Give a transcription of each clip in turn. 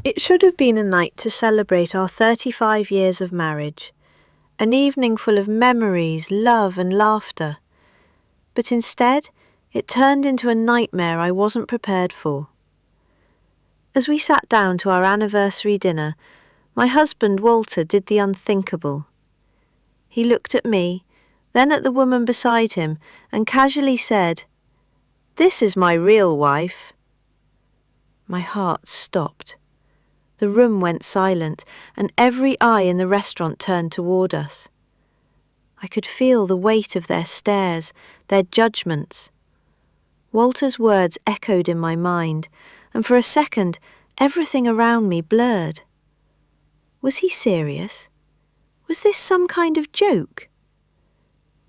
It should have been a night to celebrate our 35 years of marriage, an evening full of memories, love and laughter. But instead, it turned into a nightmare I wasn't prepared for. As we sat down to our anniversary dinner, my husband Walter did the unthinkable. He looked at me, then at the woman beside him, and casually said, "This is my real wife." My heart stopped. The room went silent, and every eye in the restaurant turned toward us. I could feel the weight of their stares, their judgments. Walter's words echoed in my mind, and for a second, everything around me blurred. Was he serious? Was this some kind of joke?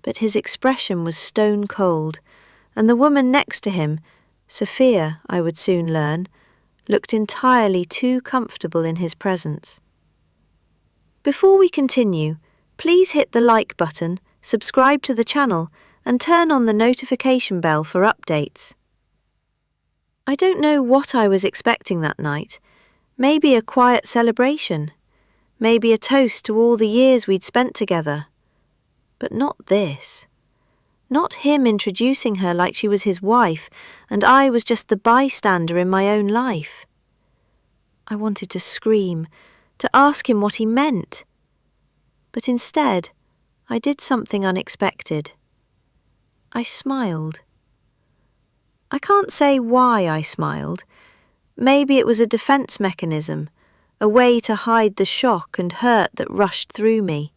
But his expression was stone cold, and the woman next to him, Sophia, I would soon learn, looked entirely too comfortable in his presence. Before we continue, please hit the like button, subscribe to the channel, and turn on the notification bell for updates. I don't know what I was expecting that night. Maybe a quiet celebration. Maybe a toast to all the years we'd spent together. But not this. Not him introducing her like she was his wife, and I was just the bystander in my own life. I wanted to scream, to ask him what he meant. But instead, I did something unexpected. I smiled. I can't say why I smiled. Maybe it was a defense mechanism, a way to hide the shock and hurt that rushed through me.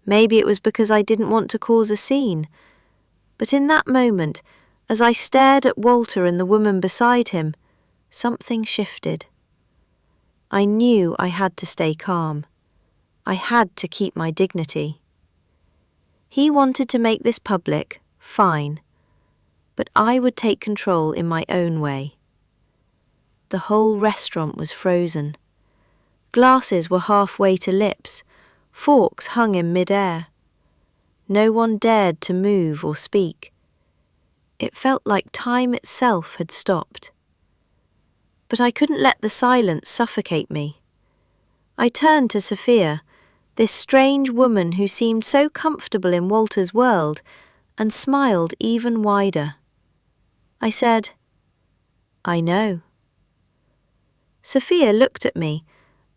Maybe it was because I didn't want to cause a scene. But in that moment, as I stared at Walter and the woman beside him, something shifted. I knew I had to stay calm. I had to keep my dignity. He wanted to make this public, fine, but I would take control in my own way. The whole restaurant was frozen. Glasses were halfway to lips, forks hung in mid-air. No one dared to move or speak. It felt like time itself had stopped. But I couldn't let the silence suffocate me. I turned to Sophia, this strange woman who seemed so comfortable in Walter's world, and smiled even wider. I said, "I know." Sophia looked at me,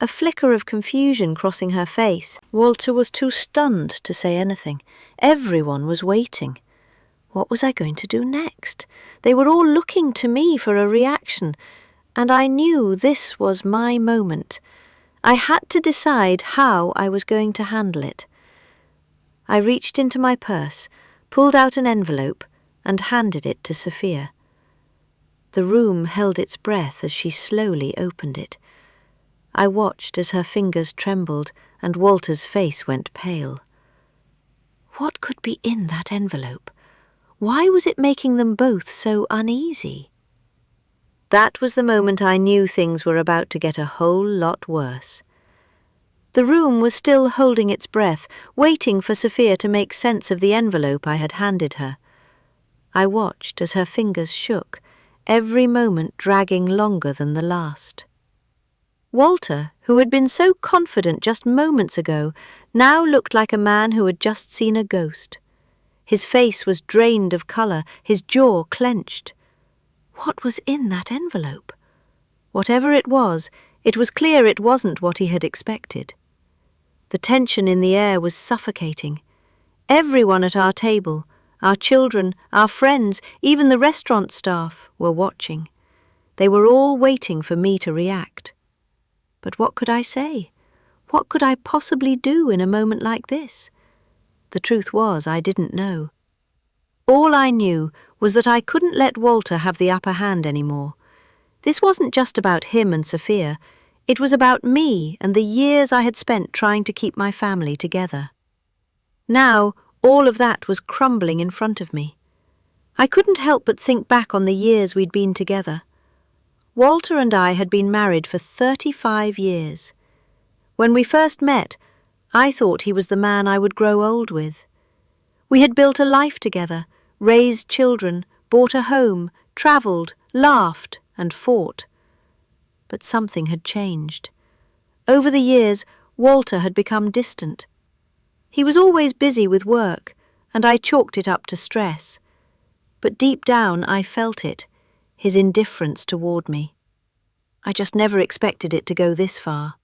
a flicker of confusion crossing her face. Walter was too stunned to say anything. Everyone was waiting. What was I going to do next? They were all looking to me for a reaction, and I knew this was my moment. I had to decide how I was going to handle it. I reached into my purse, pulled out an envelope, and handed it to Sophia. The room held its breath as she slowly opened it. I watched as her fingers trembled and Walter's face went pale. What could be in that envelope? Why was it making them both so uneasy? That was the moment I knew things were about to get a whole lot worse. The room was still holding its breath, waiting for Sophia to make sense of the envelope I had handed her. I watched as her fingers shook, every moment dragging longer than the last. Walter, who had been so confident just moments ago, now looked like a man who had just seen a ghost. His face was drained of colour, his jaw clenched. What was in that envelope? Whatever it was clear it wasn't what he had expected. The tension in the air was suffocating. Everyone at our table, our children, our friends, even the restaurant staff, were watching. They were all waiting for me to react. But what could I say? What could I possibly do in a moment like this? The truth was, I didn't know. All I knew was that I couldn't let Walter have the upper hand anymore. This wasn't just about him and Sophia. It was about me and the years I had spent trying to keep my family together. Now, all of that was crumbling in front of me. I couldn't help but think back on the years we'd been together. Walter and I had been married for 35 years. When we first met, I thought he was the man I would grow old with. We had built a life together, raised children, bought a home, travelled, laughed and fought. But something had changed. Over the years, Walter had become distant. He was always busy with work, and I chalked it up to stress. But deep down I felt it, his indifference toward me. I just never expected it to go this far.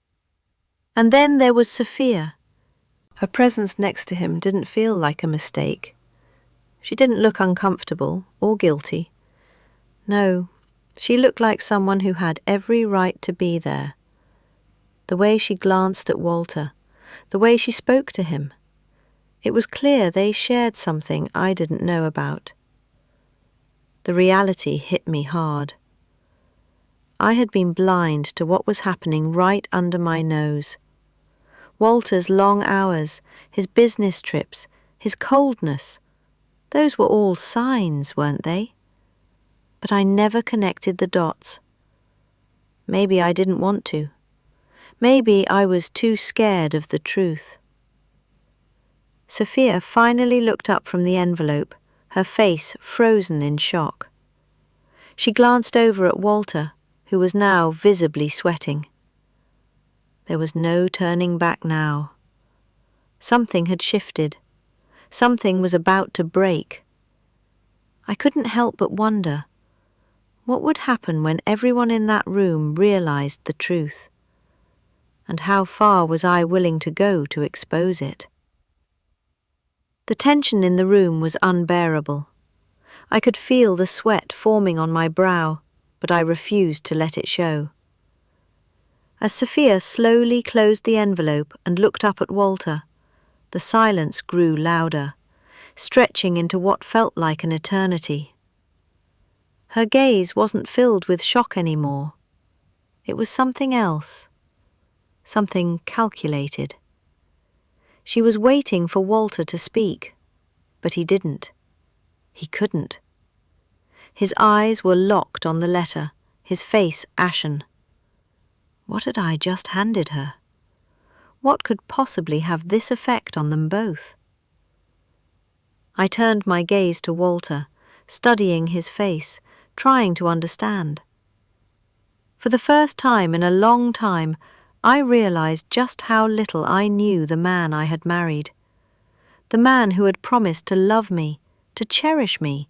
And then there was Sophia. Her presence next to him didn't feel like a mistake. She didn't look uncomfortable or guilty. No, she looked like someone who had every right to be there. The way she glanced at Walter, the way she spoke to him. It was clear they shared something I didn't know about. The reality hit me hard. I had been blind to what was happening right under my nose. Walter's long hours, his business trips, his coldness, those were all signs, weren't they? But I never connected the dots. Maybe I didn't want to. Maybe I was too scared of the truth. Sophia finally looked up from the envelope, her face frozen in shock. She glanced over at Walter, who was now visibly sweating. There was no turning back now. Something had shifted. Something was about to break. I couldn't help but wonder, what would happen when everyone in that room realized the truth? And how far was I willing to go to expose it? The tension in the room was unbearable. I could feel the sweat forming on my brow, but I refused to let it show. As Sophia slowly closed the envelope and looked up at Walter, the silence grew louder, stretching into what felt like an eternity. Her gaze wasn't filled with shock anymore. It was something else, something calculated. She was waiting for Walter to speak, but he didn't. He couldn't. His eyes were locked on the letter, his face ashen. What had I just handed her? What could possibly have this effect on them both? I turned my gaze to Walter, studying his face, trying to understand. For the first time in a long time, I realized just how little I knew the man I had married. The man who had promised to love me, to cherish me,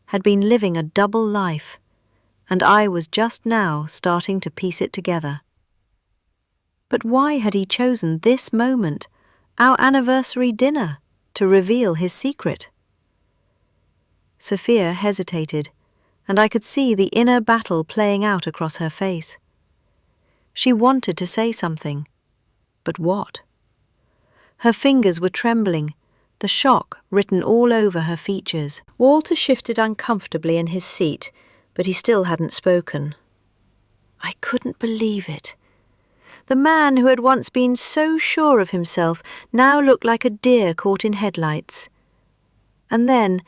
had been living a double life, and I was just now starting to piece it together. But why had he chosen this moment, our anniversary dinner, to reveal his secret? Sophia hesitated, and I could see the inner battle playing out across her face. She wanted to say something, but what? Her fingers were trembling, the shock written all over her features. Walter shifted uncomfortably in his seat, but he still hadn't spoken. I couldn't believe it. The man who had once been so sure of himself now looked like a deer caught in headlights. And then,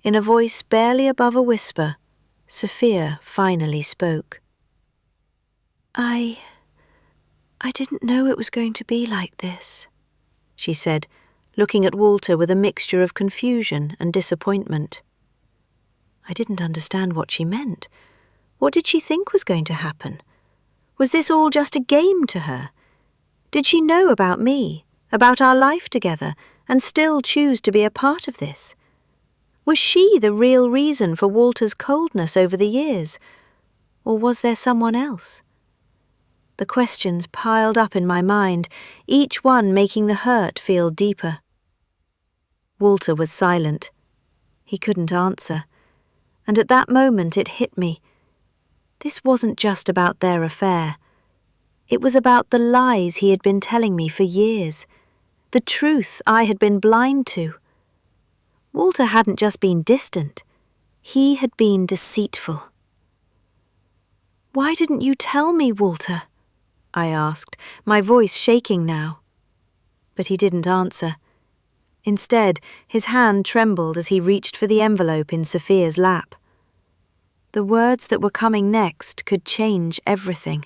in a voice barely above a whisper, Sophia finally spoke. I didn't know it was going to be like this, she said, looking at Walter with a mixture of confusion and disappointment. I didn't understand what she meant. What did she think was going to happen? Was this all just a game to her? Did she know about me, about our life together, and still choose to be a part of this? Was she the real reason for Walter's coldness over the years? Or was there someone else? The questions piled up in my mind, each one making the hurt feel deeper. Walter was silent. He couldn't answer. And at that moment it hit me. This wasn't just about their affair. It was about the lies he had been telling me for years, the truth I had been blind to. Walter hadn't just been distant. He had been deceitful. "Why didn't you tell me, Walter?" I asked, my voice shaking now. But he didn't answer. Instead, his hand trembled as he reached for the envelope in Sophia's lap. The words that were coming next could change everything.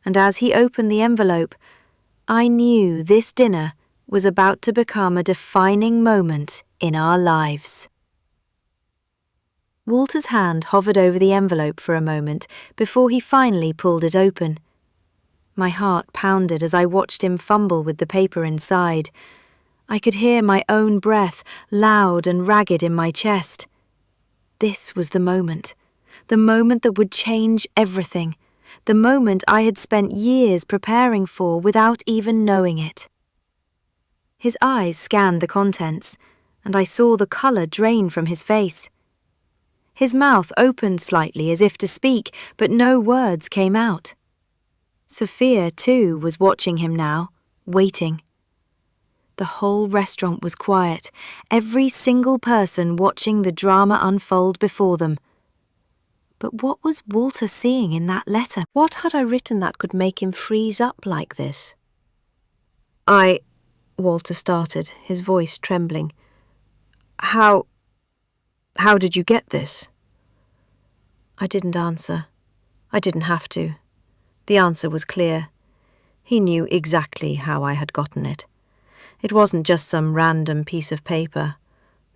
And as he opened the envelope, I knew this dinner was about to become a defining moment in our lives. Walter's hand hovered over the envelope for a moment before he finally pulled it open. My heart pounded as I watched him fumble with the paper inside. I could hear my own breath, loud and ragged in my chest. This was the moment that would change everything, the moment I had spent years preparing for without even knowing it. His eyes scanned the contents, and I saw the colour drain from his face. His mouth opened slightly as if to speak, but no words came out. Sophia, too, was watching him now, waiting. The whole restaurant was quiet, every single person watching the drama unfold before them. But what was Walter seeing in that letter? What had I written that could make him freeze up like this? Walter started, his voice trembling. How did you get this? I didn't answer. I didn't have to. The answer was clear. He knew exactly how I had gotten it. It wasn't just some random piece of paper.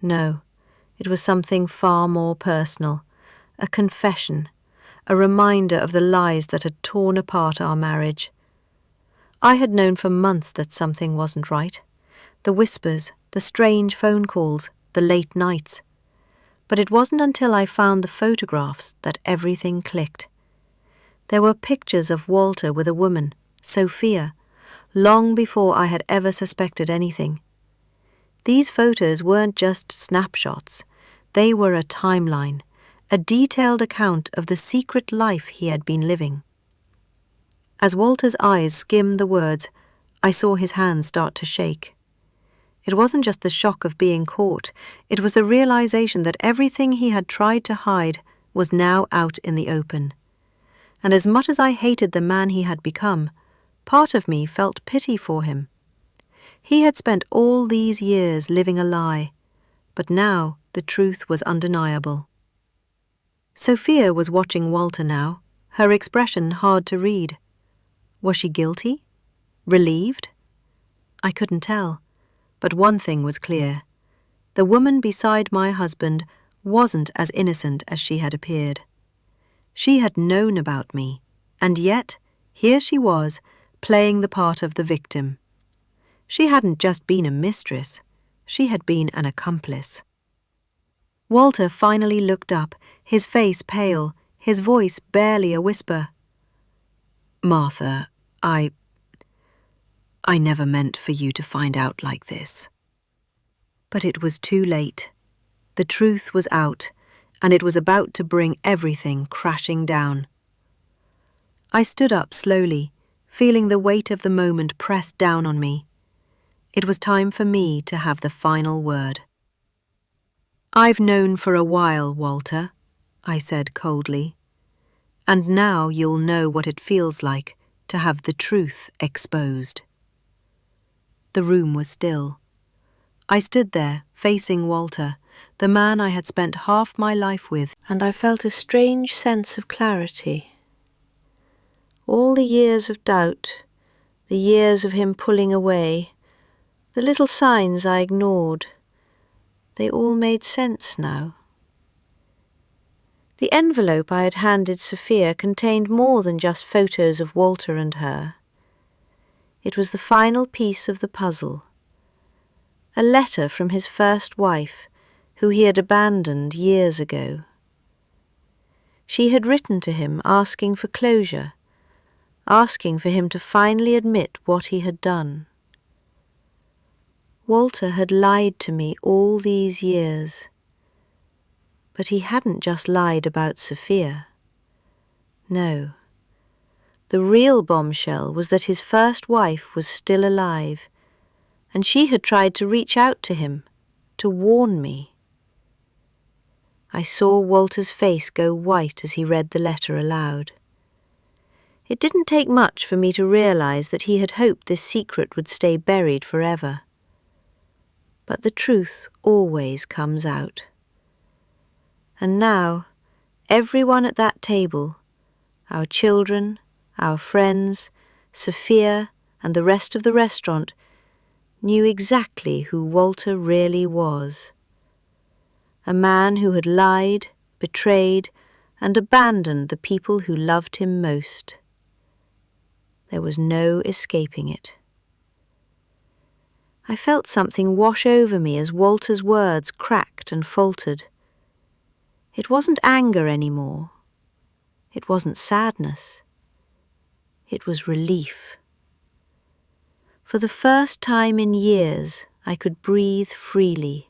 No, it was something far more personal. A confession, a reminder of the lies that had torn apart our marriage. I had known for months that something wasn't right. The whispers, the strange phone calls, the late nights. But it wasn't until I found the photographs that everything clicked. There were pictures of Walter with a woman, Sophia, long before I had ever suspected anything. These photos weren't just snapshots. They were a timeline, a detailed account of the secret life he had been living. As Walter's eyes skimmed the words, I saw his hands start to shake. It wasn't just the shock of being caught, it was the realization that everything he had tried to hide was now out in the open. And as much as I hated the man he had become, part of me felt pity for him. He had spent all these years living a lie, but now the truth was undeniable. Sophia was watching Walter now, her expression hard to read. Was she guilty? Relieved? I couldn't tell. But one thing was clear. The woman beside my husband wasn't as innocent as she had appeared. She had known about me, and yet here she was, playing the part of the victim. She hadn't just been a mistress, she had been an accomplice. Walter finally looked up, his face pale, his voice barely a whisper. Martha, I never meant for you to find out like this. But it was too late. The truth was out, and it was about to bring everything crashing down. I stood up slowly, feeling the weight of the moment pressed down on me. It was time for me to have the final word. I've known for a while, Walter, I said coldly, and now you'll know what it feels like to have the truth exposed. The room was still. I stood there, facing Walter, the man I had spent half my life with, and I felt a strange sense of clarity. All the years of doubt, the years of him pulling away, the little signs I ignored, they all made sense now. The envelope I had handed Sophia contained more than just photos of Walter and her. It was the final piece of the puzzle. A letter from his first wife, who he had abandoned years ago. She had written to him asking for closure, asking for him to finally admit what he had done. Walter had lied to me all these years, but he hadn't just lied about Sophia. No. The real bombshell was that his first wife was still alive, and she had tried to reach out to him, to warn me. I saw Walter's face go white as he read the letter aloud. It didn't take much for me to realize that he had hoped this secret would stay buried forever. But the truth always comes out. And now, everyone at that table, our children, our friends, Sophia, and the rest of the restaurant, knew exactly who Walter really was. A man who had lied, betrayed, and abandoned the people who loved him most. There was no escaping it. I felt something wash over me as Walter's words cracked and faltered. It wasn't anger anymore. It wasn't sadness. It was relief. For the first time in years, I could breathe freely.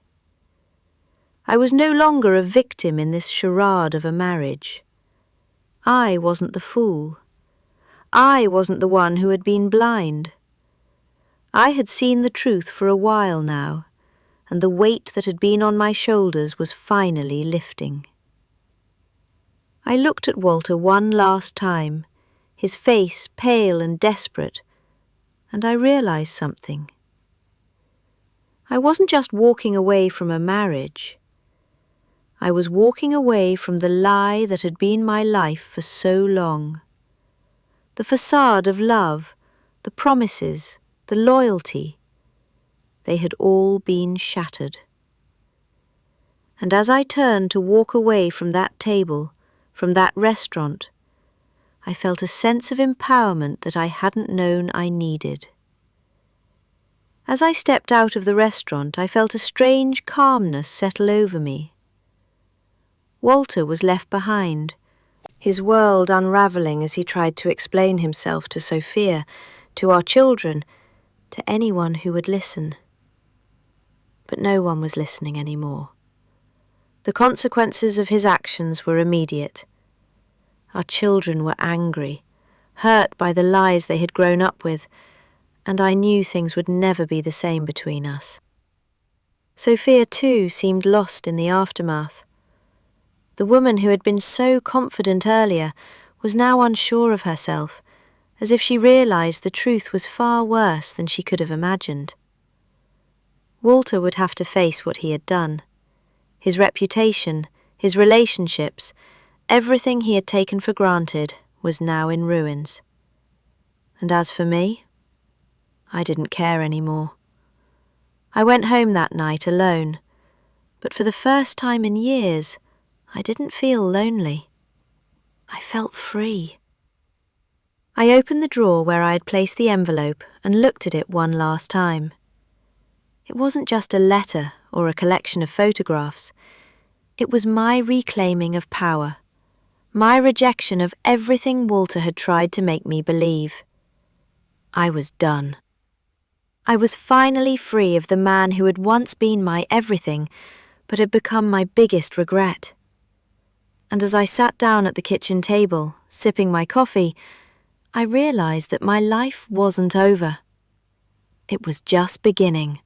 I was no longer a victim in this charade of a marriage. I wasn't the fool. I wasn't the one who had been blind. I had seen the truth for a while now, and the weight that had been on my shoulders was finally lifting. I looked at Walter one last time, his face pale and desperate, and I realized something. I wasn't just walking away from a marriage. I was walking away from the lie that had been my life for so long. The facade of love, the promises, the loyalty, they had all been shattered. And as I turned to walk away from that table, from that restaurant, I felt a sense of empowerment that I hadn't known I needed. As I stepped out of the restaurant, I felt a strange calmness settle over me. Walter was left behind, his world unravelling as he tried to explain himself to Sophia, to our children, to anyone who would listen. But no one was listening anymore. The consequences of his actions were immediate. Our children were angry, hurt by the lies they had grown up with, and I knew things would never be the same between us. Sophia, too, seemed lost in the aftermath. The woman who had been so confident earlier was now unsure of herself, as if she realised the truth was far worse than she could have imagined. Walter would have to face what he had done. His reputation, his relationships, everything he had taken for granted was now in ruins. And as for me, I didn't care anymore. I went home that night alone, but for the first time in years, I didn't feel lonely. I felt free. I opened the drawer where I had placed the envelope and looked at it one last time. It wasn't just a letter or a collection of photographs. It was my reclaiming of power, my rejection of everything Walter had tried to make me believe. I was done. I was finally free of the man who had once been my everything, but had become my biggest regret. And as I sat down at the kitchen table, sipping my coffee, I realised that my life wasn't over. It was just beginning.